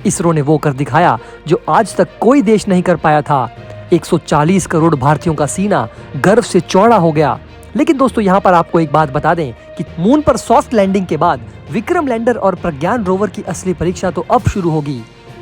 इसरो ने वो कर दिखाया जो आज तक कोई देश नहीं कर पाया था। 140 करोड़ भारतीयों का सीना गर्व से चौड़ा हो गया। लेकिन दोस्तों यहाँ पर आपको एक बात बता दें कि मून पर सॉफ्ट लैंडिंग के बाद विक्रम लैंडर और प्रज्ञान रोवर की असली परीक्षा तो अब शुरू होगी।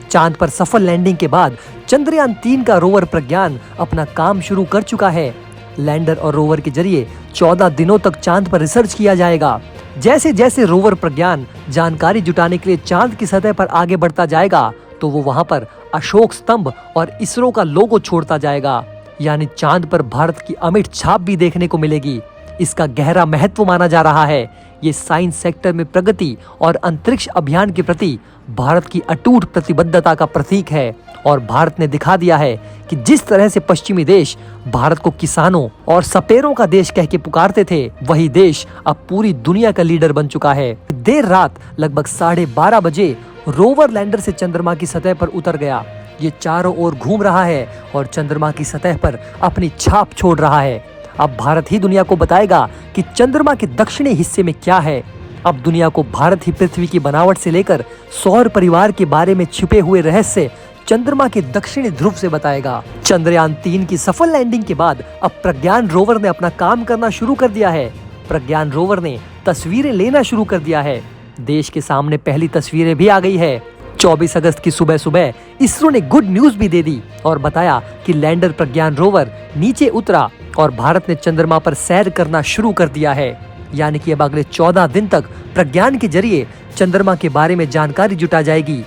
चांद पर सफल लैंडिंग के बाद चंद्रयान 3 का रोवर प्रज्ञान अपना काम शुरू कर चुका है। लैंडर और रोवर के जरिए 14 दिनों तक चांद पर रिसर्च किया जाएगा। जैसे जैसे रोवर प्रज्ञान जानकारी जुटाने के लिए चांद की सतह पर आगे बढ़ता जाएगा तो वो वहां पर अशोक स्तंभ और इसरो का लोगो छोड़ता जाएगा, यानी चांद पर भारत की अमिट छाप भी देखने को मिलेगी। इसका गहरा महत्व माना जा रहा है। ये साइंस सेक्टर में प्रगति और अंतरिक्ष अभियान के प्रति भारत की अटूट प्रतिबद्धता का प्रतीक है और भारत ने दिखा दिया है कि जिस तरह से पश्चिमी देश भारत को किसानों और सपेरों का देश कह के पुकारते थे, वही देश अब पूरी दुनिया का लीडर बन चुका है। देर रात लगभग 12:30 बजे रोवर लैंडर से चंद्रमा की सतह पर उतर गया। ये चारों ओर घूम रहा है और चंद्रमा की सतह पर अपनी छाप छोड़ रहा है। अब भारत ही दुनिया को बताएगा कि चंद्रमा के दक्षिणी हिस्से में क्या है। अब दुनिया को भारत ही पृथ्वी की बनावट से लेकर सौर परिवार के बारे में छिपे हुए रहस्य चंद्रमा के दक्षिणी ध्रुव से बताएगा। चंद्रयान 3 की सफल लैंडिंग के बाद अब प्रज्ञान रोवर ने अपना काम करना शुरू कर दिया है। प्रज्ञान रोवर ने तस्वीरें लेना शुरू कर दिया है। देश के सामने पहली तस्वीरें भी आ गई है। 24 अगस्त की सुबह सुबह इसरो ने गुड न्यूज भी दे दी और बताया कि लैंडर प्रज्ञान रोवर नीचे उतरा और भारत ने चंद्रमा पर सैर करना शुरू कर दिया है। यानी कि अब अगले 14 दिन तक प्रज्ञान के जरिए चंद्रमा के बारे में जानकारी जुटा जाएगी।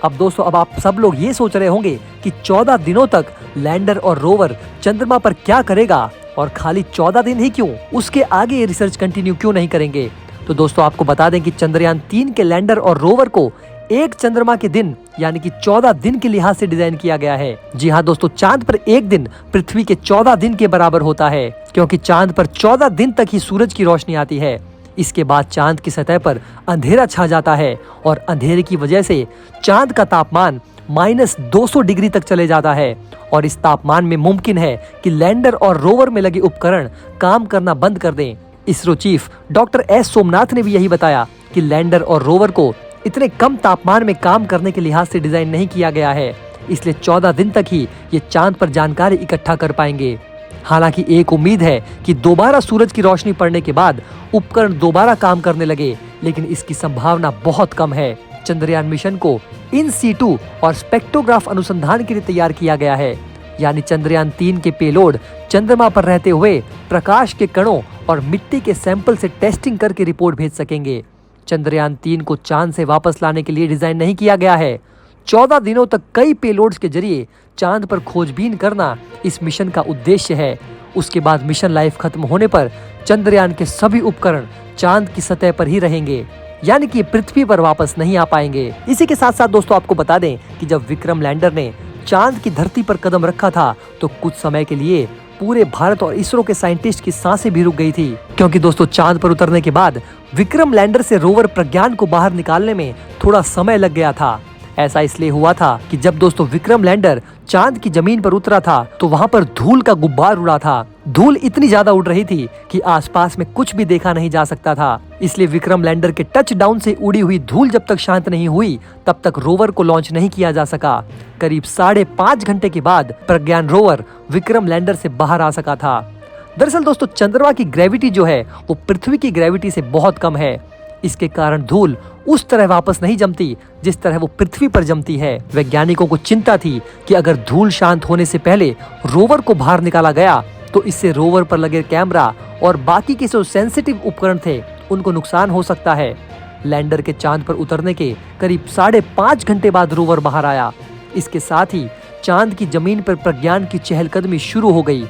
अब दोस्तों, अब आप सब लोग ये सोच रहे होंगे कि 14 दिनों तक लैंडर और रोवर चंद्रमा पर क्या करेगा और खाली 14 दिन ही क्यों, उसके आगे ये रिसर्च कंटिन्यू क्यों नहीं करेंगे। तो दोस्तों आपको बता दें कि चंद्रयान 3 के लैंडर और रोवर को एक चंद्रमा के दिन यानी कि 14 दिन के लिहाज से डिजाइन किया गया है। जी हाँ दोस्तों, चांद पर एक दिन पृथ्वी के 14 दिन के बराबर होता है, क्योंकि चांद पर 14 दिन तक ही सूरज की रोशनी आती है। इसके बाद चांद की सतह पर अंधेरा छा जाता है और अंधेरे की वजह से चांद का तापमान -200 डिग्री तक चले जाता है और इस तापमान में मुमकिन है कि लैंडर और रोवर में लगे उपकरण काम करना बंद कर दें। ISRO chief doctor S Somnath ने भी यही बताया कि लैंडर और रोवर को इतने कम तापमान में काम करने के लिहाज से डिजाइन नहीं किया गया है, इसलिए 14 दिन तक ही ये चांद पर जानकारी इकट्ठा कर पाएंगे। हालांकि एक उम्मीद है कि दोबारा सूरज की रोशनी पड़ने के बाद उपकरण दोबारा काम करने लगे, लेकिन इसकी संभावना बहुत कम है। चंद्रयान मिशन को इन सीटू और स्पेक्ट्रोग्राफ अनुसंधान के लिए तैयार किया गया है, यानी चंद्रयान 3 के पेलोड चंद्रमा पर रहते हुए प्रकाश के कणों और मिट्टी के सैंपल से टेस्टिंग करके रिपोर्ट भेज सकेंगे। चंद्रयान 3 को चांद से वापस लाने के लिए डिजाइन नहीं किया गया है। 14 दिनों तक कई पेलोड्स के जरिए चांद पर खोजबीन करना इस मिशन का उद्देश्य है। उसके बाद मिशन लाइफ खत्म होने पर चंद्रयान के सभी उपकरण चांद की सतह पर ही रहेंगे, यानी कि पृथ्वी पर वापस नहीं आ पाएंगे। इसी के साथ साथ दोस्तों आपको बता दें कि जब विक्रम लैंडर ने चांद की धरती पर कदम रखा था तो कुछ समय के लिए पूरे भारत और इसरो के साइंटिस्ट की सांसें भी रुक गई थी, क्योंकि दोस्तों चांद पर उतरने के बाद विक्रम लैंडर से रोवर प्रज्ञान को बाहर निकालने में थोड़ा समय लग गया था। ऐसा इसलिए हुआ था कि जब दोस्तों विक्रम लैंडर चांद की जमीन पर उतरा था तो वहाँ पर धूल का गुब्बार उड़ा था। धूल इतनी ज्यादा उड़ रही थी कि आसपास में कुछ भी देखा नहीं जा सकता था। इसलिए विक्रम लैंडर के टच डाउन से उड़ी हुई धूल जब तक शांत नहीं हुई तब तक रोवर को लॉन्च नहीं किया जा सका। करीब 5.5 घंटे के बाद प्रज्ञान रोवर विक्रम लैंडर से बाहर आ सका था। दरअसल दोस्तों चंद्रमा की ग्रेविटी जो है वो पृथ्वी की ग्रेविटी से बहुत कम है। इसके कारण धूल उस तरह वापस नहीं जमती जिस तरह वो पृथ्वी पर जमती है। वैज्ञानिकों को चिंता थी कि अगर धूल शांत होने से पहले रोवर को बाहर निकाला गया तो इससे रोवर पर लगे कैमरा और बाकी के जो सेंसिटिव उपकरण थे उनको नुकसान हो सकता है। लैंडर के चांद पर उतरने के करीब 5.5 घंटे बाद रोवर बाहर आया। इसके साथ ही चांद की जमीन पर प्रज्ञान की चहलकदमी शुरू हो गई।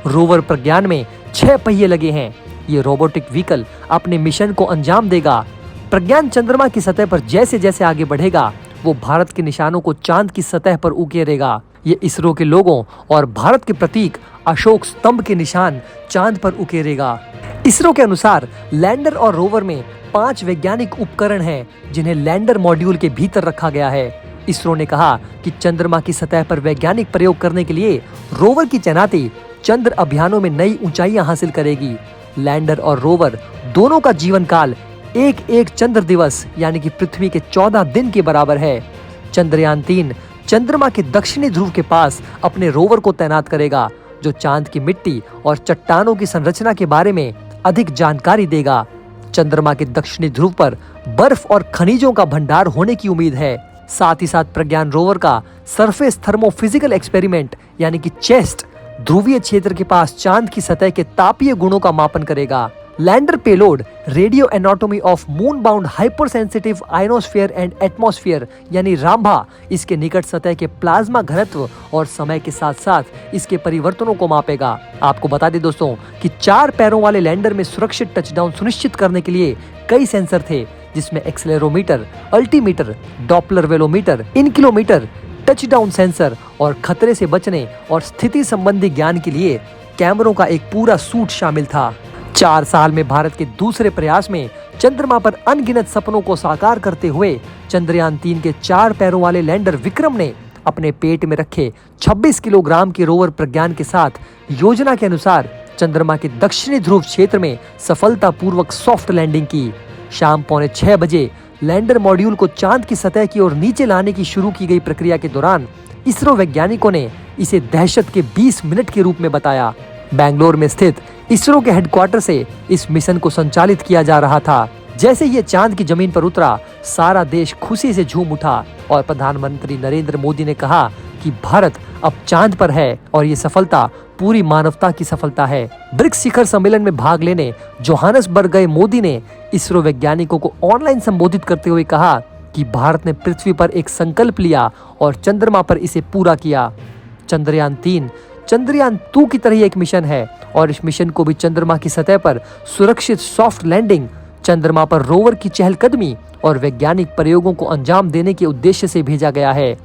रोवर प्रज्ञान में 6 पहिए लगे हैं। ये रोबोटिक व्हीकल अपने मिशन को अंजाम देगा। प्रज्ञान चंद्रमा की सतह पर जैसे जैसे आगे बढ़ेगा वो भारत के निशानों को चांद की सतह पर उकेरेगा। ये इसरो के लोगों और भारत के प्रतीक अशोक स्तंभ के निशान चांद पर उकेरेगा। इसरो के अनुसार लैंडर और रोवर में 5 वैज्ञानिक उपकरण हैं जिन्हें लैंडर मॉड्यूल के भीतर रखा गया है। इसरो ने कहा कि चंद्रमा की सतह पर वैज्ञानिक प्रयोग करने के लिए रोवर की तैनाती चंद्र अभियानों में नई ऊंचाइयां हासिल करेगी। लैंडर और रोवर दोनों का जीवन काल एक चंद्र दिवस यानी कि पृथ्वी के 14 दिन के बराबर है। चंद्रयान-3 चंद्रमा के दक्षिणी ध्रुव के पास अपने रोवर को तैनात करेगा, जो चांद की मिट्टी और चट्टानों की संरचना के बारे में अधिक जानकारी देगा। चंद्रमा के दक्षिणी ध्रुव पर बर्फ और खनिजों का भंडार होने की उम्मीद है। साथ ही साथ प्रज्ञान रोवर का सरफेस थर्मोफिजिकल एक्सपेरिमेंट यानी कि चेस्ट ध्रुवीय क्षेत्र के पास चांद की सतह के तापीय गुणों का मापन करेगा। Lander payload radio anatomy of moon bound hyper sensitive ionosphere and atmosphere यानी रामभा इसके निकट सतह के प्लाज्मा घनत्व और समय के साथ साथ इसके परिवर्तनों को मापेगा। आपको बता दें दोस्तों कि 4 पैरों वाले लैंडर में सुरक्षित टचडाउन सुनिश्चित करने के लिए कई सेंसर थे, जिसमें accelerometer, altimeter, Doppler velocimeter, inclinometer, touchdown sensor और खतरे से बचने और स्थिति संबंधी ज्ञान के लिए कैमरों का एक पूरा सूट शामिल था। 4 साल में भारत के दूसरे प्रयास में चंद्रमा पर अनगिनत सपनों को साकार करते हुए चंद्रयान-3 के 4 पैरों वाले लैंडर विक्रम ने अपने पेट में रखे 26 किलोग्राम के रोवर प्रज्ञान के साथ योजना के अनुसार चंद्रमा के दक्षिणी ध्रुव क्षेत्र में सफलतापूर्वक सॉफ्ट लैंडिंग की। शाम 5:45 बजे लैंडर मॉड्यूल को चांद की सतह की ओर नीचे लाने की शुरू की गई प्रक्रिया के दौरान इसरो वैज्ञानिकों ने इसे दहशत के 20 मिनट के रूप में बताया। बेंगलोर में स्थित इसरो के हेडक्वार्टर से इस मिशन को संचालित किया जा रहा था। जैसे ये चांद की जमीन पर उतरा, सारा देश खुशी से झूम उठा और प्रधानमंत्री नरेंद्र मोदी ने कहा कि भारत अब चांद पर है और ये सफलता पूरी मानवता की सफलता है। ब्रिक्स शिखर सम्मेलन में भाग लेने जोहानसबर्ग गए मोदी ने इसरो वैज्ञानिकों को ऑनलाइन संबोधित करते हुए कहा कि भारत ने पृथ्वी पर एक संकल्प लिया और चंद्रमा पर इसे पूरा किया। चंद्रयान-3 चंद्रयान-2 की तरह एक मिशन है और इस मिशन को भी चंद्रमा की सतह पर सुरक्षित सॉफ्ट लैंडिंग, चंद्रमा पर रोवर की चहलकदमी और वैज्ञानिक प्रयोगों को अंजाम देने के उद्देश्य से भेजा गया है।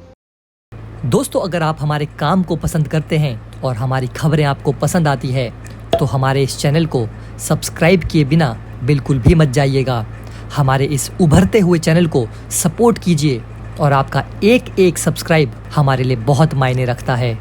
दोस्तों, अगर आप हमारे काम को पसंद करते हैं और हमारी खबरें आपको पसंद आती है तो हमारे इस चैनल को सब्सक्राइब किए बिना बिल्कुल भी मत जाइएगा। हमारे इस उभरते हुए चैनल को सपोर्ट कीजिए और आपका एक सब्सक्राइब हमारे लिए बहुत मायने रखता है।